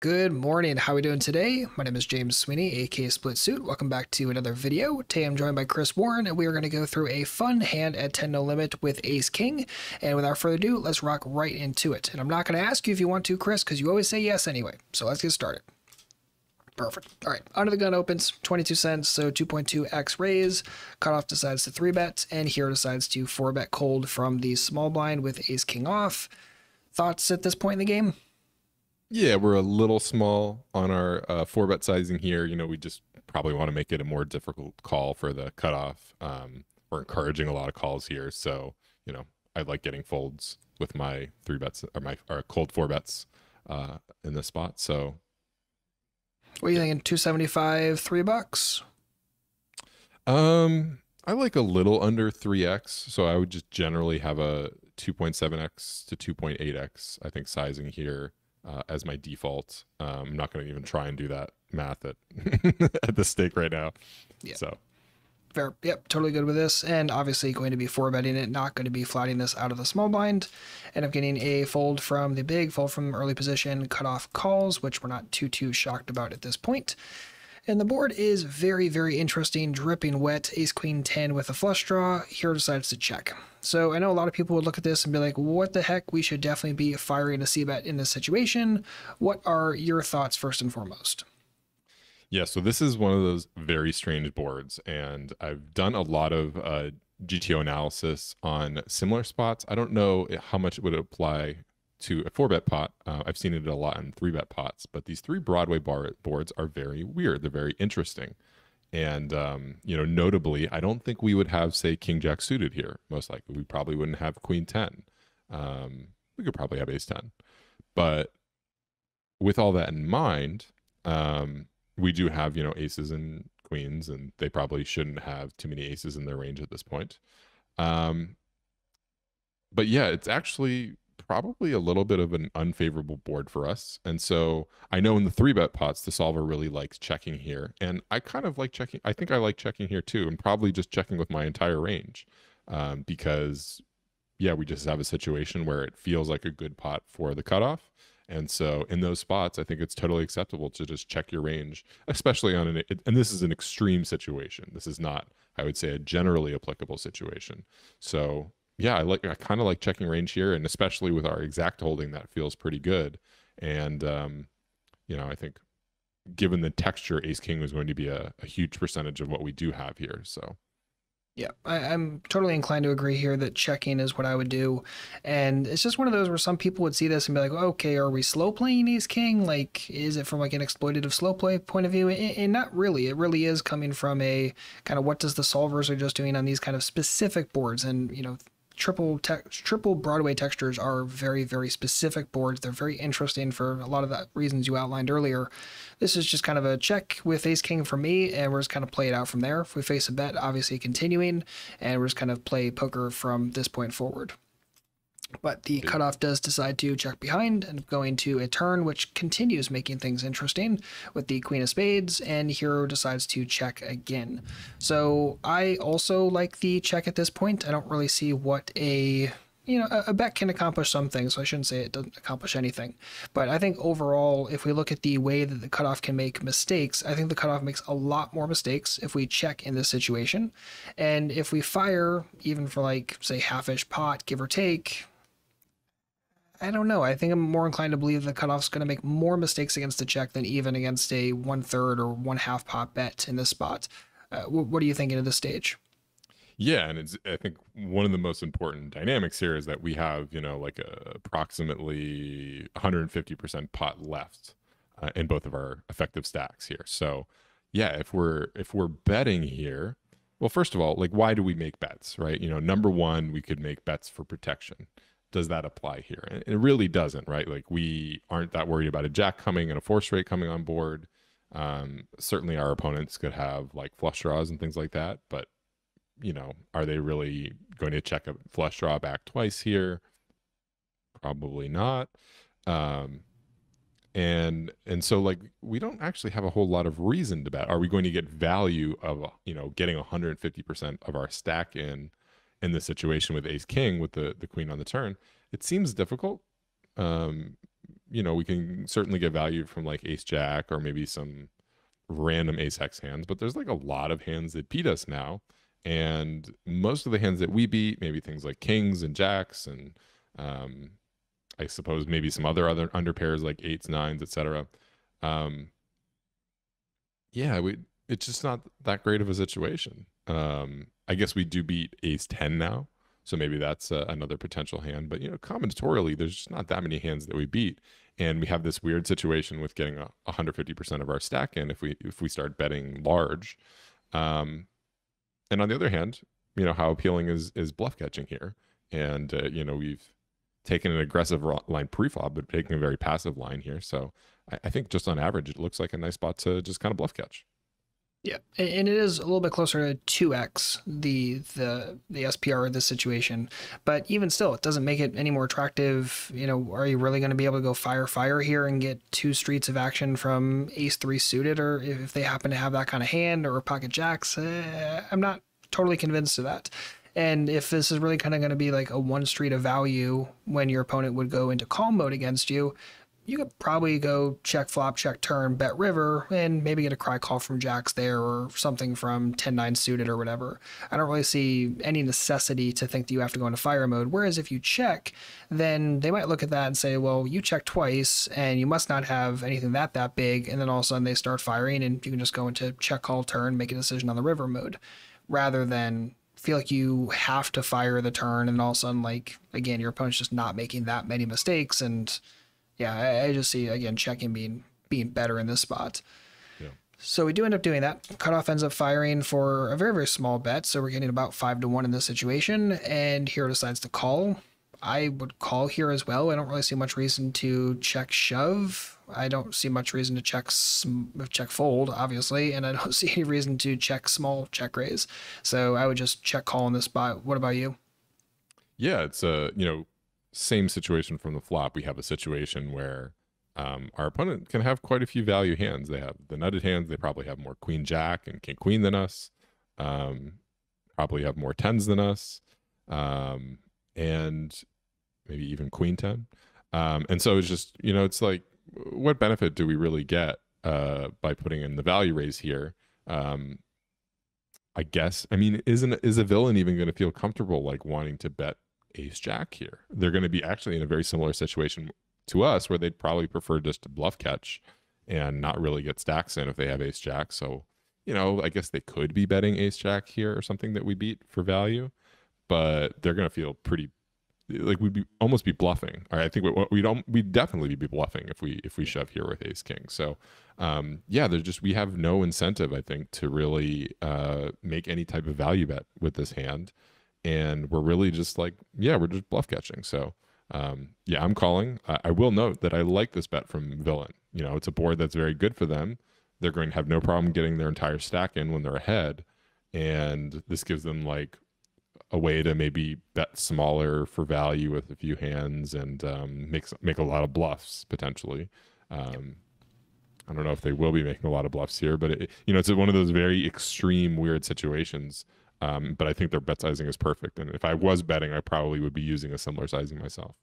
Good morning. How are we doing today? My name is James Sweeney, aka Split Suit. Welcome back to another video. Today I'm joined by Chris Warren, and we are going to go through a fun hand at 10 no limit with Ace King. And without further ado, let's rock right into it. And I'm not going to ask you if you want to, Chris, because you always say yes anyway. So let's get started. Perfect. All right. Under the gun opens 22 cents, so 2.2x raise. Cutoff decides to 3-bet, and here decides to 4-bet cold from the small blind with Ace King off. Thoughts at this point in the game? Yeah, we're a little small on our four bet sizing here. We just probably want to make it a more difficult call for the cutoff. We're encouraging a lot of calls here, so I like getting folds with my three bets or my cold four bets in this spot. So What are you yeah, thinking? 275, $3? I like a little under 3x, so I would just generally have a 2.7x to 2.8x. I think sizing here as my default. I'm not going to even try and do that math at at the stake right now. Yeah. So Fair. Yep, totally good with this. And obviously going to be 4-betting it, not going to be flatting this out of the small blind. End up getting a fold from the big, fold from early position, cut off calls, which we're not too shocked about at this point. And the board is very interesting, dripping wet, ace queen 10 with a flush draw. Here decides to check. So I know a lot of people would look at this and be like, what the heck? We should definitely be firing a c-bet in this situation. What are your thoughts first and foremost? yeah, so this is one of those very strange boards, and I've done a lot of GTO analysis on similar spots. I don't know how much it would apply to a four bet pot. I've seen it a lot in three bet pots, but these three Broadway boards are very weird. They're very interesting. And notably, I don't think we would have, say, King Jack suited here. Most likely, we probably wouldn't have Queen 10. We could probably have Ace 10. But with all that in mind, we do have, aces and queens, and they probably shouldn't have too many aces in their range at this point. Um, but yeah, it's actually probably a little bit of an unfavorable board for us. And so I know in the three bet pots, the solver really likes checking here. And I kind of like checking. I think I like checking here too, and probably just checking with my entire range because, yeah, we just have a situation where it feels like a good pot for the cutoff. And so in those spots, I think it's totally acceptable to just check your range, especially on and this is an extreme situation. This is not, I would say, a generally applicable situation. So yeah, I kind of like checking range here, and especially with our exact holding, that feels pretty good. And I think given the texture, Ace King was going to be a huge percentage of what we do have here. So Yeah, I'm totally inclined to agree here that checking is what I would do. And it's just one of those where some people would see this and be like, okay, are we slow playing Ace King? Like, is it from like an exploitative slow play point of view? And not really. It really is coming from a kind of what does the solvers are just doing on these kind of specific boards. And, triple Broadway textures are very specific boards. They're very interesting for a lot of the reasons you outlined earlier. This is just kind of a check with Ace King for me, and we're just kind of play it out from there. If we face a bet, obviously continuing, and we're just kind of play poker from this point forward. But the cutoff does decide to check behind and going to a turn, which continues making things interesting with the Queen of Spades, and Hero decides to check again. So I also like the check at this point. I don't really see what a bet can accomplish some things, so I shouldn't say it doesn't accomplish anything. But I think overall, if we look at the way that the cutoff can make mistakes, I think the cutoff makes a lot more mistakes if we check in this situation. And if we fire, even for like, say, half-ish pot, give or take, I don't know. I think I'm more inclined to believe the cutoff's going to make more mistakes against the check than even against a 1/3 or 1/2 pot bet in this spot. What are you thinking at this stage? yeah, and I think one of the most important dynamics here is that we have, like approximately 150% pot left in both of our effective stacks here. So, yeah, if we're betting here, well, first of all, like why do we make bets, right? Number one, we could make bets for protection. Does that apply here? And it really doesn't, right? Like we aren't that worried about a jack coming and a four straight coming on board. Certainly our opponents could have like flush draws and things like that, but are they really going to check a flush draw back twice here? Probably not. Um, and so like we don't actually have a whole lot of reason to bet. Are we going to get value of getting 150% of our stack in this situation with Ace King with the queen on the turn? It seems difficult. Um, we can certainly get value from like ace jack or maybe some random ace x hands, but there's like a lot of hands that beat us now. And most of the hands that we beat, maybe things like kings and jacks and um, I suppose maybe some other under pairs like eights, nines, etc. Um, yeah, it's just not that great of a situation. I guess we do beat ace 10 now, so maybe that's another potential hand. But combinatorially, there's just not that many hands that we beat, and we have this weird situation with getting 150% of our stack in if we start betting large. Um, and on the other hand, how appealing is bluff catching here, and we've taken an aggressive line pre-flop, but taking a very passive line here. So I think just on average, it looks like a nice spot to just kind of bluff catch. Yeah, and it is a little bit closer to 2x the SPR of this situation, but even still, it doesn't make it any more attractive. Are you really going to be able to go fire here and get two streets of action from ace three suited, or if they happen to have that kind of hand or pocket jacks? I'm not totally convinced of that. And if this is really kind of going to be like a one street of value when your opponent would go into call mode against you, you could probably go check flop, check turn, bet river, and maybe get a cry call from jacks there or something from 10-9 suited or whatever. I don't really see any necessity to think that you have to go into fire mode. Whereas if you check, then they might look at that and say, well, you checked twice and you must not have anything that big. And then all of a sudden they start firing and you can just go into check call turn, make a decision on the river mode, rather than feel like you have to fire the turn and all of a sudden, like, again, your opponent's just not making that many mistakes. And yeah, I just see, again, checking being better in this spot. Yeah. So we do end up doing that. Cutoff ends up firing for a very, very small bet. So we're getting about 5-1 in this situation. And Hero decides to call. I would call here as well. I don't really see much reason to check shove. I don't see much reason to check fold, obviously. And I don't see any reason to check small check raise. So I would just check call in this spot. What about you? Yeah, it's same situation from the flop. We have a situation where our opponent can have quite a few value hands. They have the nutted hands. They probably have more queen jack and king queen than us. Probably have more tens than us, and maybe even queen 10. And so it's just, it's like, what benefit do we really get by putting in the value raise here? I guess, is a villain even going to feel comfortable like wanting to bet ace jack here? They're going to be actually in a very similar situation to us, where they'd probably prefer just to bluff catch and not really get stacks in if they have ace jack. So I guess they could be betting ace jack here or something that we beat for value, but they're going to feel pretty like almost be bluffing. I think we'd definitely be bluffing if we shove here with ace king. So yeah, we have no incentive, I think, to really make any type of value bet with this hand. And we're really just like, yeah, we're just bluff catching. So yeah, I'm calling. I will note that I like this bet from villain. It's a board that's very good for them. They're going to have no problem getting their entire stack in when they're ahead. And this gives them like a way to maybe bet smaller for value with a few hands and make a lot of bluffs potentially. I don't know if they will be making a lot of bluffs here, but it's one of those very extreme, weird situations. But I think their bet sizing is perfect. And if I was betting, I probably would be using a similar sizing myself.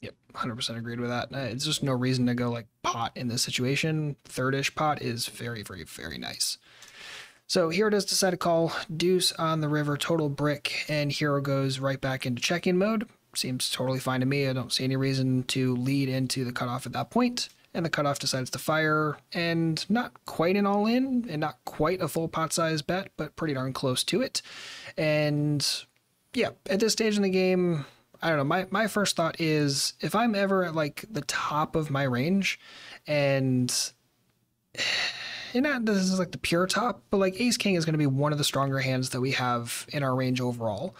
Yep, 100% agreed with that. It's just no reason to go like pot in this situation. Third-ish pot is very, very, very nice. So Hero does decide to call deuce on the river, total brick, and Hero goes right back into check-in mode. Seems totally fine to me. I don't see any reason to lead into the cutoff at that point. And the cutoff decides to fire, and not quite an all-in, and not quite a full pot size bet, but pretty darn close to it. And yeah, at this stage in the game, I don't know, my first thought is, if I'm ever at like the top of my range, and not this is like the pure top, but like ace king is going to be one of the stronger hands that we have in our range overall.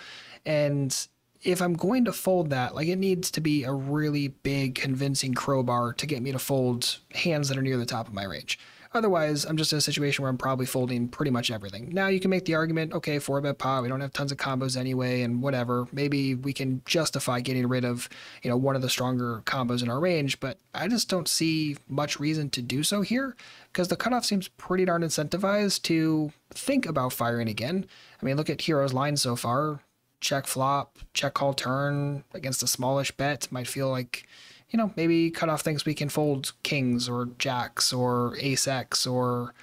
And if I'm going to fold that, like, it needs to be a really big, convincing crowbar to get me to fold hands that are near the top of my range. Otherwise, I'm just in a situation where I'm probably folding pretty much everything. Now you can make the argument, okay, 4-bet pot, we don't have tons of combos anyway, and whatever. Maybe we can justify getting rid of, one of the stronger combos in our range, but I just don't see much reason to do so here, because the cutoff seems pretty darn incentivized to think about firing again. Look at Hero's line so far. Check flop, check call turn against a smallish bet might feel like, maybe cutoff thinks we can fold kings or jacks or ace X or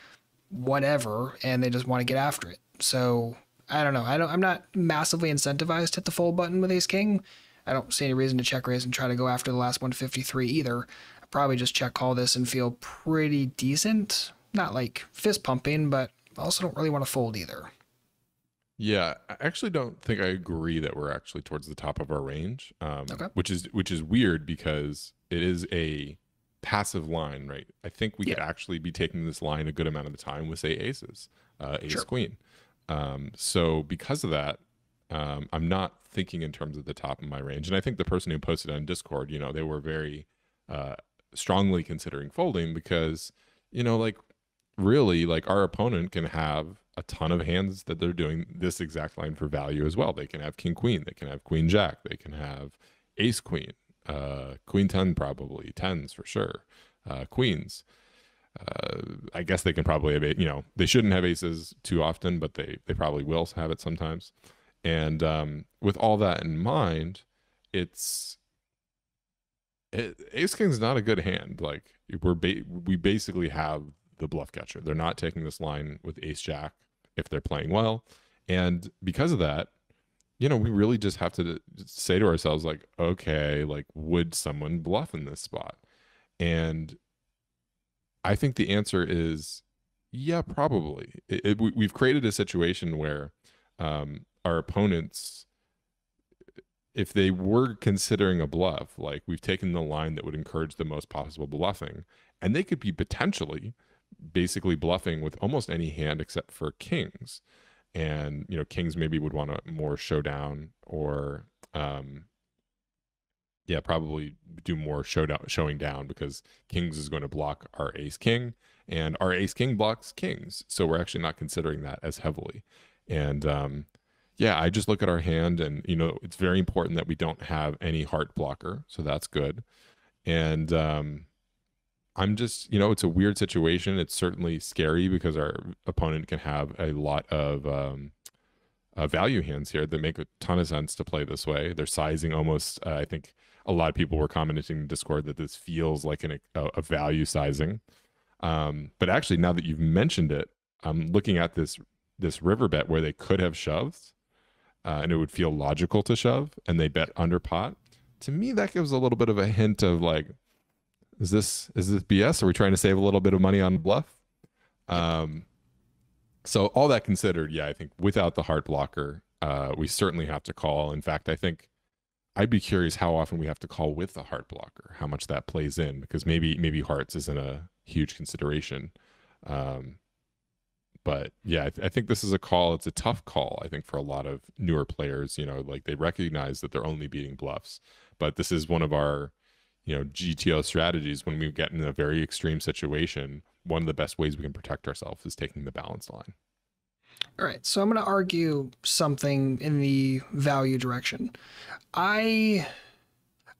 whatever, and they just want to get after it. So I don't know. I'm not massively incentivized to hit the fold button with ace king. I don't see any reason to check raise and try to go after the last 153 either. I probably just check call this and feel pretty decent. Not like fist pumping, but also don't really want to fold either. Yeah, I actually don't think I agree that we're actually towards the top of our range, Okay. which is weird because it is a passive line, right? I think we could actually be taking this line a good amount of the time with, say, aces, ace Sure. queen. So because of that, I'm not thinking in terms of the top of my range. And I think the person who posted on Discord, they were very strongly considering folding because, like really, like our opponent can have a ton of hands that they're doing this exact line for value as well. They can have king queen, they can have queen jack, they can have ace queen, queen 10, probably tens for sure, queens. I guess they can probably have they shouldn't have aces too often, but they probably will have it sometimes. And with all that in mind, ace king's not a good hand. Like we basically have the bluff catcher. They're not taking this line with ace jack if they're playing well, and because of that, we really just have to say to ourselves, like, okay, like, would someone bluff in this spot? And I think the answer is yeah, probably. We've created a situation where our opponents, if they were considering a bluff, like we've taken the line that would encourage the most possible bluffing, and they could be potentially basically bluffing with almost any hand except for kings. And kings maybe would want to more showdown or probably do more showing down because kings is going to block our ace king, and our ace king blocks kings, so we're actually not considering that as heavily. And I just look at our hand, and it's very important that we don't have any heart blocker, so that's good. And I'm just, it's a weird situation. It's certainly scary because our opponent can have a lot of value hands here that make a ton of sense to play this way. They're sizing almost, I think a lot of people were commenting in Discord that this feels like a value sizing. But actually, now that you've mentioned it, I'm looking at this river bet where they could have shoved, and it would feel logical to shove, and they bet under pot. To me, that gives a little bit of a hint of like, is this BS? Are we trying to save a little bit of money on bluff? So all that considered, I think without the heart blocker, we certainly have to call. In fact, I think I'd be curious how often we have to call with the heart blocker, how much that plays in, because maybe hearts isn't a huge consideration. But I think this is a call. It's a tough call, I think, for a lot of newer players. Like they recognize that they're only beating bluffs, but this is one of our GTO strategies. When we get in a very extreme situation, one of the best ways we can protect ourselves is taking the balanced line. All right, so I'm going to argue something in the value direction. I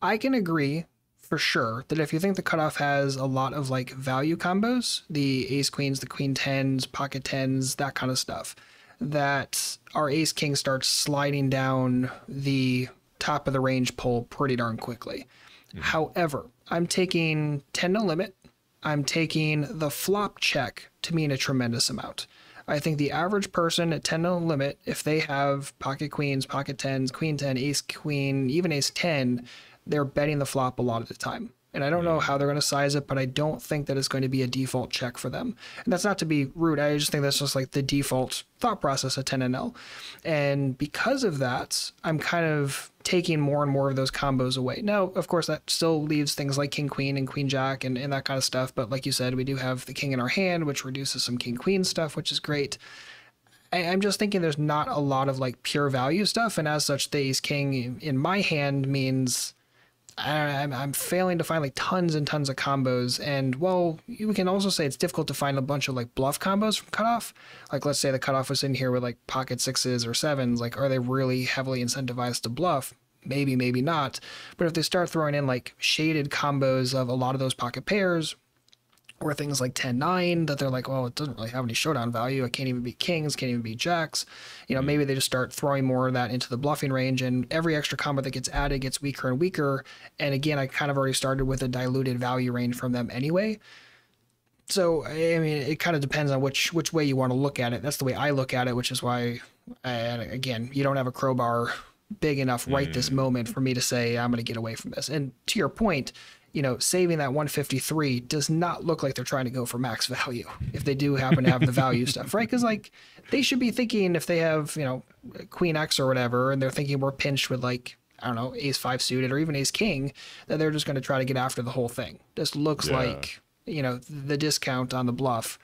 can agree for sure that if you think the cutoff has a lot of like value combos, the ace queens, the queen tens, pocket tens, that kind of stuff, that our ace king starts sliding down the top of the range pole pretty darn quickly. However, I'm taking 10 no limit. I'm taking the flop check to mean a tremendous amount. I think the average person at 10 no limit, if they have pocket queens, pocket tens, queen 10, ace queen, even ace 10, they're betting the flop a lot of the time. And I don't know how they're going to size it, but I don't think that it's going to be a default check for them. And that's not to be rude. I just think that's just like the default thought process at 10NL. And because of that, I'm kind of taking more and more of those combos away. Now, of course, that still leaves things like king queen and queen jack and that kind of stuff. But like you said, we do have the king in our hand, which reduces some king queen stuff, which is great. I'm just thinking there's not a lot of like pure value stuff. And as such, the ace king in my hand means I'm failing to find like tons and tons of combos. And well, you can also say it's difficult to find a bunch of like bluff combos from cutoff. Like let's say the cutoff was in here with like pocket sixes or sevens. Like, are they really heavily incentivized to bluff? Maybe, maybe not. But if they start throwing in like shaded combos of a lot of those pocket pairs, or things like 10-9 that they're like, well, it doesn't really have any showdown value. I can't even beat kings, can't even beat jacks. You know, maybe they just start throwing more of that into the bluffing range, and every extra combo that gets added gets weaker and weaker. And again, I kind of already started with a diluted value range from them anyway. So, I mean, it kind of depends on which way you want to look at it. That's the way I look at it, which is why, and again, you don't have a crowbar big enough right this moment for me to say I'm going to get away from this. And to your point, you know, saving that 153 does not look like they're trying to go for max value if they do happen to have the value stuff, right? Because like they should be thinking if they have, you know, Queen X or whatever, and they're thinking we're pinched with like, I don't know, ace five suited or even ace king, that they're just going to try to get after the whole thing. This looks like, you know, the discount on the bluff.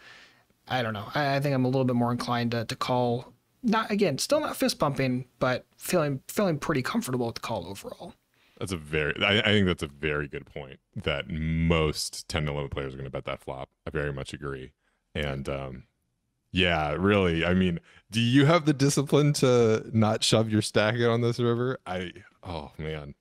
I don't know. I think I'm a little bit more inclined to call. Not again, still not fist pumping, but feeling pretty comfortable with the call overall. That's I think that's a very good point that most 10 to 11 players are going to bet that flop. I very much agree. And yeah, really, I mean, do you have the discipline to not shove your stack out on this river? Oh man.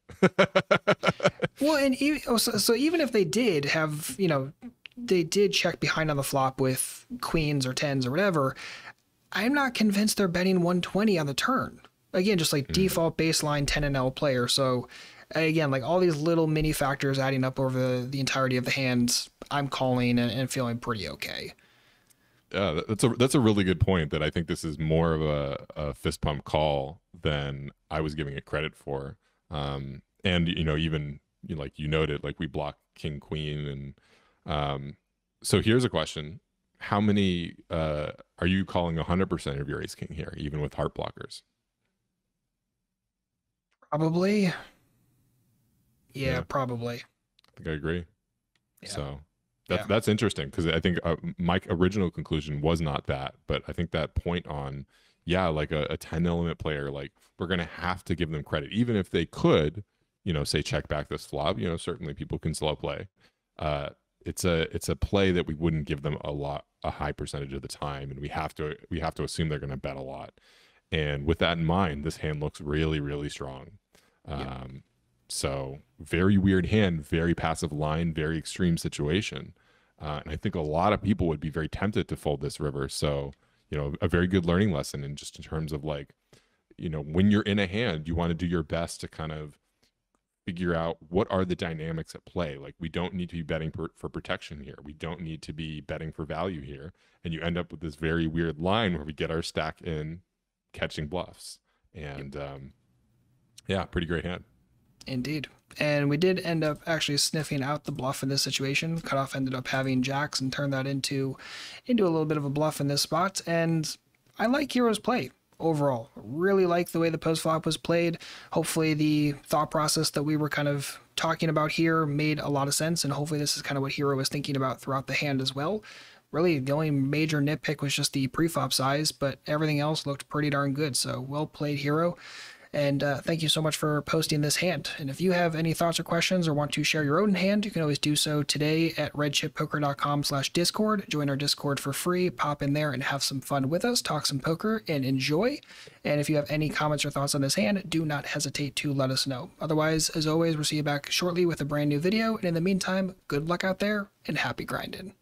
Well, and so even if they did have, you know, they did check behind on the flop with queens or tens or whatever, I'm not convinced they're betting 120 on the turn. Again, just like default baseline 10 and L player. So again, like all these little mini factors adding up over the entirety of the hands, I'm calling and feeling pretty okay. Yeah, that's a really good point. That I think this is more of a fist pump call than I was giving it credit for. And you know, even like you noted, like we block king queen, and so here's a question: how many are you calling 100% of your ace king here, even with heart blockers? Probably. Yeah, probably. I think I agree. Yeah. So that's interesting, because I think my original conclusion was not that, but I think that point on, yeah, like a 10 element player, like we're going to have to give them credit, even if they could, you know, say check back this flop, you know, certainly people can slow play. It's a play that we wouldn't give them a high percentage of the time. And we have to assume they're going to bet a lot. And with that in mind, this hand looks really, really strong. So very weird hand, very passive line, very extreme situation. And I think a lot of people would be very tempted to fold this river. So, you know, a very good learning lesson. And just in terms of like, you know, when you're in a hand, you want to do your best to kind of figure out what are the dynamics at play. Like we don't need to be betting for protection here. We don't need to be betting for value here. And you end up with this very weird line where we get our stack in catching bluffs. And yeah, pretty great hand. Indeed. And we did end up actually sniffing out the bluff in this situation. Cutoff ended up having jacks and turned that into a little bit of a bluff in this spot. And I like Hero's play overall. Really like the way the post flop was played. Hopefully the thought process that we were kind of talking about here made a lot of sense. And hopefully this is kind of what Hero was thinking about throughout the hand as well. Really, the only major nitpick was just the preflop size, but everything else looked pretty darn good. So well played, Hero. And thank you so much for posting this hand. And if you have any thoughts or questions or want to share your own hand, you can always do so today at redchippoker.com/discord. Join our Discord for free. Pop in there and have some fun with us. Talk some poker and enjoy. And if you have any comments or thoughts on this hand, do not hesitate to let us know. Otherwise, as always, we'll see you back shortly with a brand new video. And in the meantime, good luck out there and happy grinding.